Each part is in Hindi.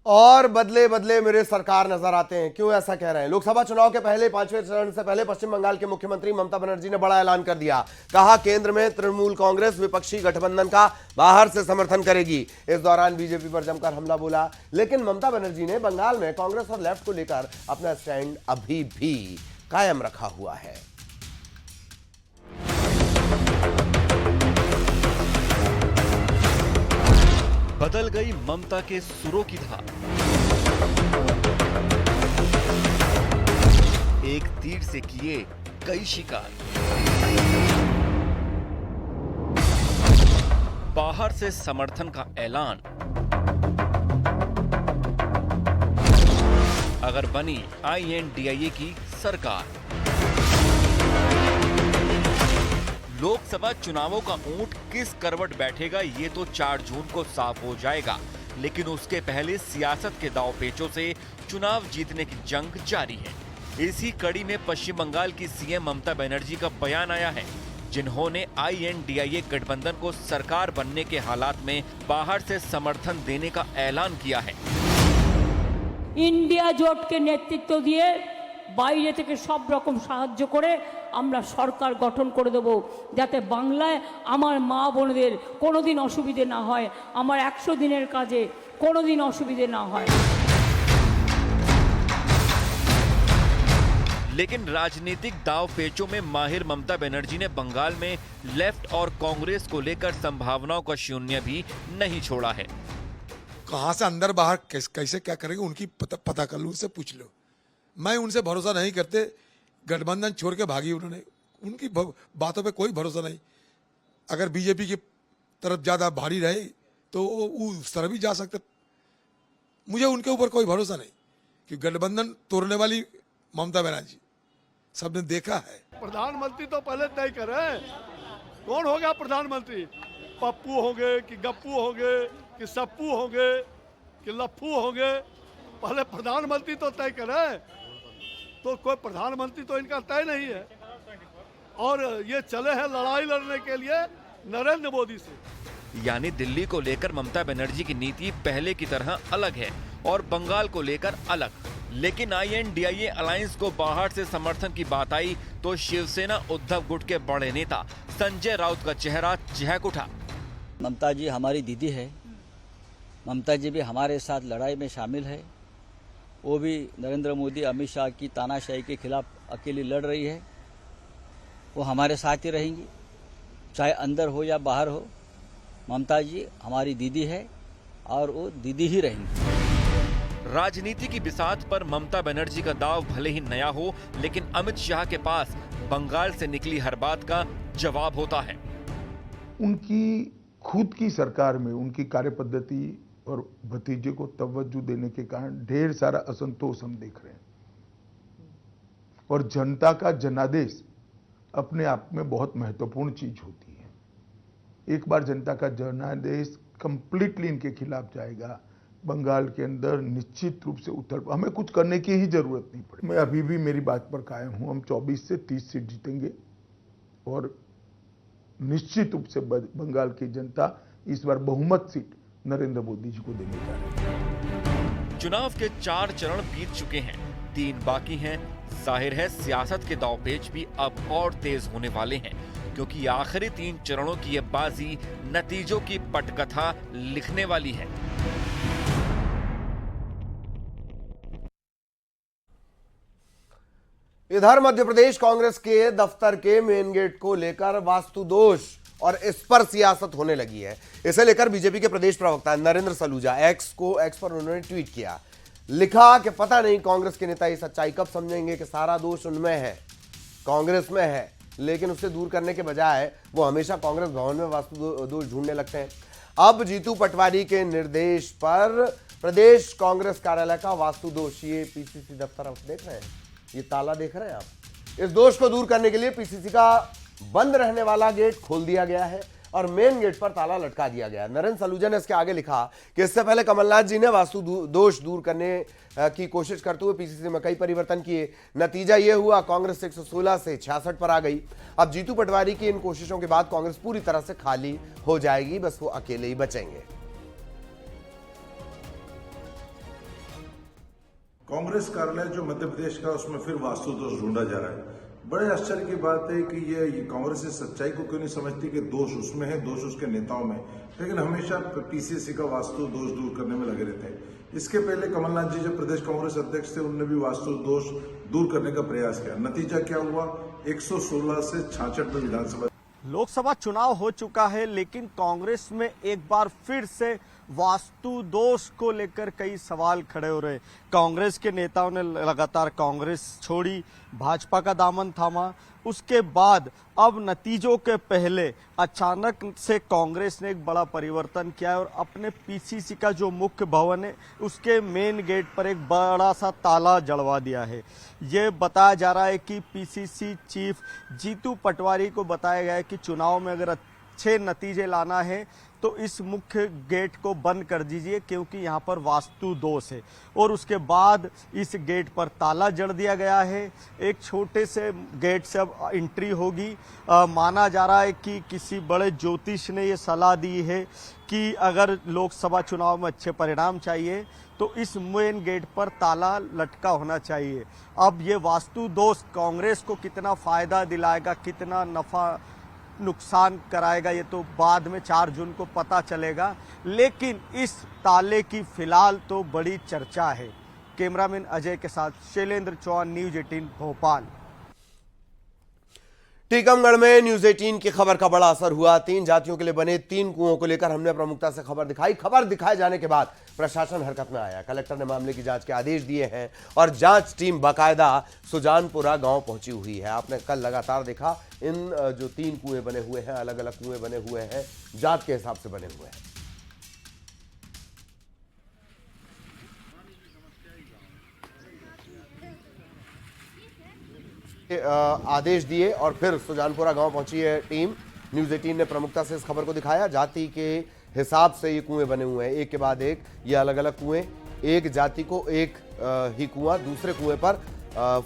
और बदले बदले मेरे सरकार नजर आते हैं। क्यों ऐसा कह रहे हैं? लोकसभा चुनाव के पहले 5वें चरण से पहले पश्चिम बंगाल के मुख्यमंत्री ममता बनर्जी ने बड़ा ऐलान कर दिया। कहा केंद्र में तृणमूल कांग्रेस विपक्षी गठबंधन का बाहर से समर्थन करेगी। इस दौरान बीजेपी पर जमकर हमला बोला, लेकिन ममता बनर्जी ने बंगाल में कांग्रेस और लेफ्ट को लेकर अपना स्टैंड अभी भी कायम रखा हुआ है। बदल गई ममता के सुरों की धार। एक तीर से किए कई शिकार। बाहर से समर्थन का ऐलान। अगर बनी INDIA की सरकार। लोकसभा चुनावों का ऊंट किस करवट बैठेगा ये तो 4 जून को साफ हो जाएगा, लेकिन उसके पहले सियासत के दांव पेचों से चुनाव जीतने की जंग जारी है। इसी कड़ी में पश्चिम बंगाल की सीएम ममता बनर्जी का बयान आया है, जिन्होंने INDIA गठबंधन को सरकार बनने के हालात में बाहर से समर्थन देने का ऐलान किया है। इंडिया জোট के नेतृत्व दिए বাইরে থেকে সব রকম সাহায্য করে আমরা সরকার গঠন করে দেব, যাতে বাংলায় আমার মা বোনদের কোনোদিন অসুবিধে না হয়, আমার 100 দিনের কাজে কোনোদিন অসুবিধে না হয়। लेकिन राजनीतिक दाव पेचों में माहिर ममता बनर्जी ने बंगाल में लेफ्ट और कांग्रेस को लेकर संभावनाओं का शून्य भी नहीं छोड़ा है। कहां से अंदर बाहर कैसे क्या करेंगे उनकी पता कर लो, उनसे पूछ लो। मैं उनसे भरोसा नहीं करते। गठबंधन छोड़ के भागी उन्होंने, उनकी बातों पे कोई भरोसा नहीं। अगर बीजेपी की तरफ ज्यादा भारी रहे तो वो उस तरफ भी जा सकते। मुझे उनके ऊपर कोई भरोसा नहीं कि गठबंधन तोड़ने वाली ममता बनर्जी सबने देखा है। प्रधानमंत्री तो पहले तय करें कौन होगा प्रधानमंत्री। पप्पू होंगे कि गप्पू होंगे कि सप्पू होंगे कि लप्पू होंगे, पहले प्रधानमंत्री तो तय करें। तो कोई प्रधानमंत्री तो इनका तय नहीं है, और ये चले हैं लड़ाई लड़ने के लिए नरेंद्र मोदी से। यानी दिल्ली को लेकर ममता बनर्जी की नीति पहले की तरह अलग है और बंगाल को लेकर अलग। लेकिन INDIA अलायंस को बाहर से समर्थन की बात आई तो शिवसेना उद्धव गुट के बड़े नेता संजय राउत का चेहरा चहक उठा। ममता जी हमारी दीदी है, ममता जी भी हमारे साथ लड़ाई में शामिल है। वो भी नरेंद्र मोदी अमित शाह की तानाशाही के खिलाफ अकेली लड़ रही है। वो हमारे साथ ही रहेंगी, चाहे अंदर हो या बाहर हो। ममता जी हमारी दीदी है और वो दीदी ही रहेंगी। राजनीति की बिसात पर ममता बनर्जी का दाव भले ही नया हो, लेकिन अमित शाह के पास बंगाल से निकली हर बात का जवाब होता है। उनकी खुद की सरकार में उनकी कार्यपद्धति और भतीजे को तवज्जो देने के कारण ढेर सारा असंतोष हम देख रहे हैं, और जनता का जनादेश अपने आप में बहुत महत्वपूर्ण चीज होती है। एक बार जनता का जनादेश कंप्लीटली इनके खिलाफ जाएगा, बंगाल के अंदर निश्चित रूप से हमें कुछ करने की ही जरूरत नहीं पड़ेगी। मैं अभी भी मेरी बात पर कायम हूं। हम 24 से 30 सीट जीतेंगे और निश्चित रूप से बंगाल की जनता इस बार बहुमत सीट नरेंद्र मोदी जी को देने जा रही है। चुनाव के 4 चरण बीत चुके हैं, 3 बाकी हैं। जाहिर है सियासत के दांवपेच भी अब और तेज होने वाले हैं, क्योंकि आखिरी 3 चरणों की यह बाजी नतीजों की पटकथा लिखने वाली है। इधर मध्य प्रदेश कांग्रेस के दफ्तर के मेन गेट को लेकर वास्तु दोष और इस पर सियासत होने लगी है। इसे लेकर बीजेपी के प्रदेश प्रवक्ता नरेंद्र सलूजा एक्स पर उन्होंने ट्वीट किया, लिखा कि पता नहीं कांग्रेस के नेता ये सच्चाई कब समझेंगे कि सारा दोष उनमें है, कांग्रेस में है, लेकिन उसे दूर करने के बजाय वो हमेशा कांग्रेस भवन में वास्तु दोष ढूंढने लगते हैं। अब जीतू पटवारी के निर्देश पर प्रदेश कांग्रेस कार्यालय का वास्तु दोष, ये PCC दफ्तर आप देख रहे हैं, ये ताला देख रहे हैं आप, इस दोष को दूर करने के लिए PCC का बंद रहने वाला गेट खोल दिया गया है और मेन गेट पर ताला लटका दिया गया है। नरेंद्र सलूजा ने इसके आगे लिखा कि इससे पहले कमलनाथ जी ने वास्तु दोष दूर करने की कोशिश करते हुए PCC में कई परिवर्तन किए। नतीजा यह हुआ, कांग्रेस 116 से 66 पर आ गई। अब जीतू पटवारी की इन कोशिशों के बाद कांग्रेस पूरी तरह से खाली हो जाएगी, बस वो अकेले ही बचेंगे। कांग्रेस कार्यालय जो मध्य प्रदेश का, उसमें फिर वास्तु दोष ढूंढा जा रहा है। बड़े आश्चर्य की बात है कि ये कांग्रेस इस सच्चाई को क्यों नहीं समझती कि दोष उसमें है, दोष उसके नेताओं में, लेकिन हमेशा पीसीसी का वास्तु दोष दूर करने में लगे रहते हैं। इसके पहले कमलनाथ जी जब प्रदेश कांग्रेस अध्यक्ष थे, उन्होंने भी वास्तु दोष दूर करने का प्रयास किया। नतीजा क्या हुआ? 116 से 66 में विधानसभा। लोकसभा चुनाव हो चुका है, लेकिन कांग्रेस में एक बार फिर से वास्तु दोष को लेकर कई सवाल खड़े हो रहे। कांग्रेस के नेताओं ने लगातार कांग्रेस छोड़ी, भाजपा का दामन थामा, उसके बाद अब नतीजों के पहले अचानक से कांग्रेस ने एक बड़ा परिवर्तन किया है और अपने पीसीसी का जो मुख्य भवन है उसके मेन गेट पर एक बड़ा सा ताला जड़वा दिया है। ये बताया जा रहा है कि पीसीसी चीफ जीतू पटवारी को बताया गया है कि चुनाव में अगर अच्छे नतीजे लाना है तो इस मुख्य गेट को बंद कर दीजिए, क्योंकि यहाँ पर वास्तु दोष है। और उसके बाद इस गेट पर ताला जड़ दिया गया है। एक छोटे से गेट से अब एंट्री होगी। माना जा रहा है कि किसी बड़े ज्योतिष ने ये सलाह दी है कि अगर लोकसभा चुनाव में अच्छे परिणाम चाहिए तो इस मेन गेट पर ताला लटका होना चाहिए। अब ये वास्तु दोष कांग्रेस को कितना फायदा दिलाएगा, कितना नफा नुकसान कराएगा, ये तो बाद में 4 जून को पता चलेगा। लेकिन इस ताले की फिलहाल तो बड़ी चर्चा है। कैमरामैन अजय के साथ शैलेंद्र चौहान, न्यूज 18 भोपाल। टीकमगढ़ में न्यूज 18 की खबर का बड़ा असर हुआ। 3 जातियों के लिए बने 3 कुओं को लेकर हमने प्रमुखता से खबर दिखाई। खबर दिखाए जाने के बाद प्रशासन हरकत में आया। कलेक्टर ने मामले की जांच के आदेश दिए हैं और जांच टीम बाकायदा सुजानपुरा गांव पहुंची हुई है। आपने कल लगातार देखा, इन जो 3 कुएं बने हुए हैं, अलग अलग कुएं बने हुए हैं, जात के हिसाब से बने हुए हैं। आदेश दिए और फिर सुजानपुरा गांव पहुंची है टीम। न्यूज 18 ने प्रमुखता से इस खबर को दिखाया। जाति के हिसाब से ये कुएं बने हुए हैं, एक के बाद एक, ये अलग अलग कुएं। एक जाति को एक ही कुआं, दूसरे कुएं पर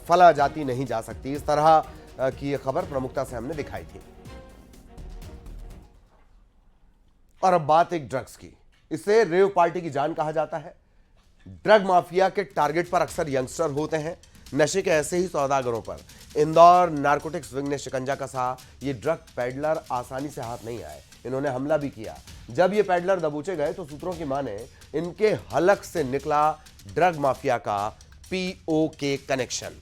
फला जाति नहीं जा सकती। इस तरह की ये खबर प्रमुखता से हमने दिखाई थी। और अब बात एक ड्रग्स की। इसे रेव पार्टी की जान कहा जाता है। ड्रग माफिया के टारगेट पर अक्सर यंगस्टर होते हैं। नशे के ऐसे ही सौदागरों पर इंदौर नारकोटिक्स विंग ने शिकंजा कसा। ये ड्रग पेडलर आसानी से हाथ नहीं आए, इन्होंने हमला भी किया। जब ये पेडलर दबोचे गए तो सूत्रों की माने इनके हलक से निकला ड्रग माफिया का पीओके कनेक्शन।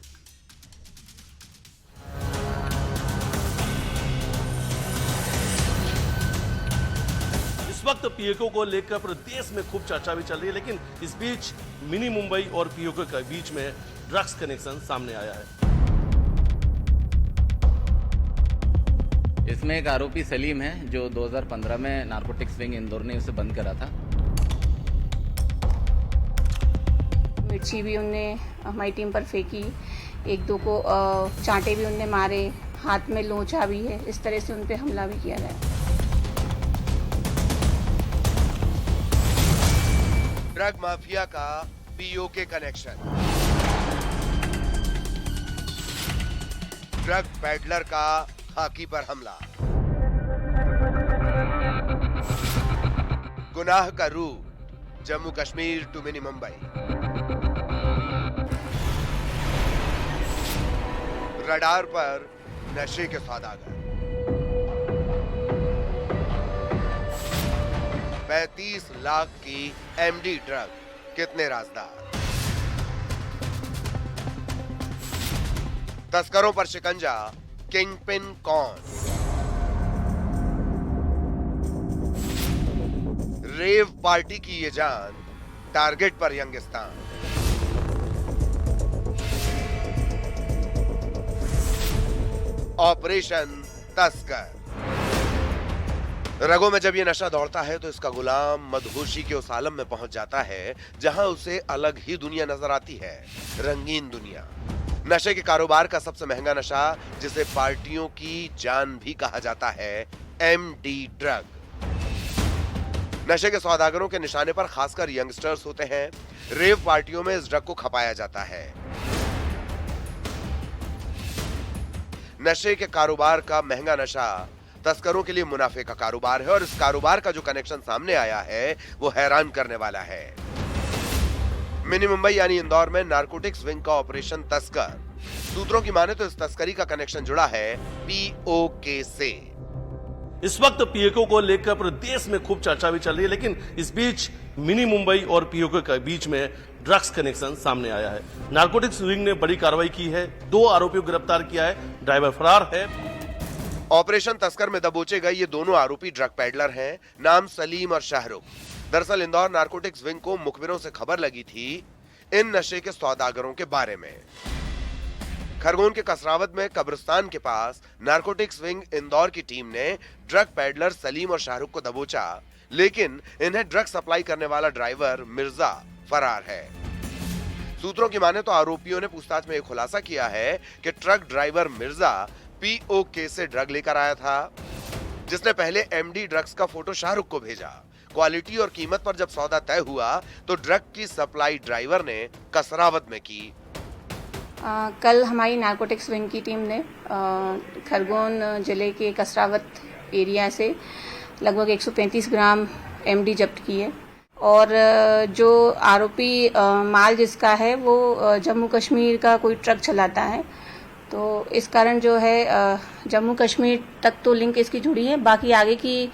इस वक्त पीओके को लेकर पूरे देश में खूब चर्चा भी चल रही है, लेकिन इस बीच मिनी मुंबई और पीओके के बीच में ड्रग्स कनेक्शन सामने आया है। इसमें एक आरोपी सलीम है जो 2015 में नारकोटिक्स विंग इंदौर ने उसे बंद करा था। मिर्ची भी उनने हमारी टीम पर फेंकी, 1-2 को चांटे भी उनने मारे, हाथ में लोचा भी है। इस तरह से उन पे हमला भी किया गया। ड्रग माफिया का पीओके कनेक्शन, ड्रग पेडलर का खाकी पर हमला, गुनाह का रूप Jammu Kashmir to mini Mumbai, radar पर नशे के सौदागर, 35 लाख की एमडी ड्रग, कितने राजदार, तस्करों पर शिकंजा, किंग पिन कौन, रेव पार्टी की ये जान, टारगेट पर यंगिस्तान। ऑपरेशन तस्कर। रगों में जब ये नशा दौड़ता है तो इसका गुलाम मदहोशी के उस आलम में पहुंच जाता है जहां उसे अलग ही दुनिया नजर आती है, रंगीन दुनिया। नशे के कारोबार का सबसे महंगा नशा, जिसे पार्टियों की जान भी कहा जाता है, एमडी ड्रग। नशे के सौदागरों के निशाने पर खासकर यंगस्टर्स होते हैं। रेव पार्टियों में इस ड्रग को खपाया जाता है। नशे के कारोबार का महंगा नशा तस्करों के लिए मुनाफे का कारोबार है और इस कारोबार का जो कनेक्शन सामने आया है वो हैरान करने वाला है। मिनी मुंबई यानी इंदौर में नारकोटिक्स विंग का ऑपरेशन तस्कर। सूत्रों की माने तो इस तस्करी का कनेक्शन जुड़ा है पीओके से। इस वक्त पीओके को लेकर पूरे देश में खूब चर्चा भी चल रही है, लेकिन इस बीच मिनी मुंबई और पीओके के बीच में ड्रग्स कनेक्शन सामने आया है। नारकोटिक्स विंग ने बड़ी कार्रवाई की है, 2 आरोपियों को गिरफ्तार किया है, ड्राइवर फरार है। ऑपरेशन तस्कर में दबोचे गए ये दोनों आरोपी ड्रग पैडलर हैं, नाम सलीम और शाहरुख। दरअसल इंदौर नारकोटिक्स विंग को मुखबिरों से खबर लगी थी इन नशे के सौदागरों के बारे में। खरगोन के कसरावत में कब्रिस्तान के पास नारकोटिक्स विंग इंदौर की टीम ने ड्रग पैडलर सलीम और शाहरुख को दबोचा, लेकिन इन्हें ड्रग सप्लाई करने वाला ड्राइवर मिर्जा फरार है। सूत्रों की माने तो आरोपियों ने पूछताछ में यह खुलासा किया है कि ट्रक ड्राइवर मिर्जा पीओके से ड्रग लेकर आया था, जिसने पहले एमडी ड्रग्स का फोटो शाहरुख को भेजा। क्वालिटी और कीमत पर जब सौदा तय हुआ तो ड्रग की सप्लाई ड्राइवर ने कसरावत में की। कल हमारी नारकोटिक्स विंग की टीम ने खरगोन जिले के कसरावत एरिया से लगभग 135 ग्राम एमडी जब्त की है और जो आरोपी माल जिसका है वो जम्मू कश्मीर का कोई ट्रक चलाता है, तो इस कारण जो है जम्मू कश्मीर तक तो लिंक इसकी जुड़ी है। बाकी आगे की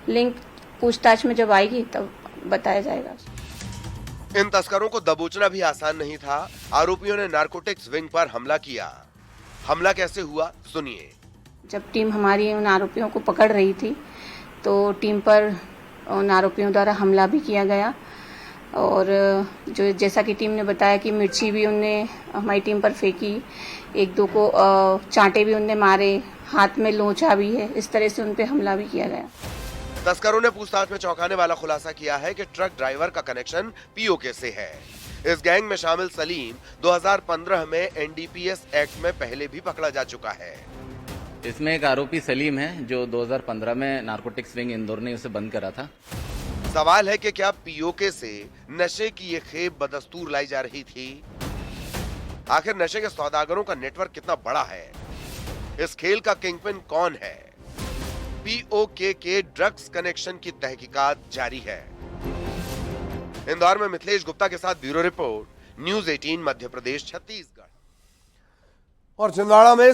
लिंक पूछताछ में जब आएगी तब बताया जाएगा। इन तस्करों को दबोचना भी आसान नहीं था। आरोपियों ने नारकोटिक्स विंग पर हमला किया। हमला कैसे हुआ सुनिए। जब टीम हमारी उन आरोपियों को पकड़ रही थी तो टीम पर उन आरोपियों द्वारा हमला भी किया गया और जो जैसा कि टीम ने बताया कि मिर्ची भी उनने हमारी टीम पर फेंकी, 1-2 को चांटे भी उनने मारे, हाथ में लोचा भी है, इस तरह से उन पे हमला भी किया गया। तस्करों ने पूछताछ में चौंकाने वाला खुलासा किया है कि ट्रक ड्राइवर का कनेक्शन पीओके से है। इस गैंग में शामिल सलीम 2015 में एनडीपीएस एक्ट में पहले भी पकड़ा जा चुका है। इसमें एक आरोपी सलीम है जो 2015 में नारकोटिक्स विंग इंदौर ने उसे बंद करा था। सवाल है कि क्या पीओके से नशे की ये खेप बदस्तूर लाई जा रही थी? आखिर नशे के सौदागरों का नेटवर्क कितना बड़ा है? इस खेल का किंगपिन कौन है? पीओके के ड्रग्स कनेक्शन की तहकीकात जारी है। इंदौर में मिथिलेश गुप्ता के साथ bureau report, news 18 Madhya Pradesh Chhattisgarh. और छिंदवाड़ा में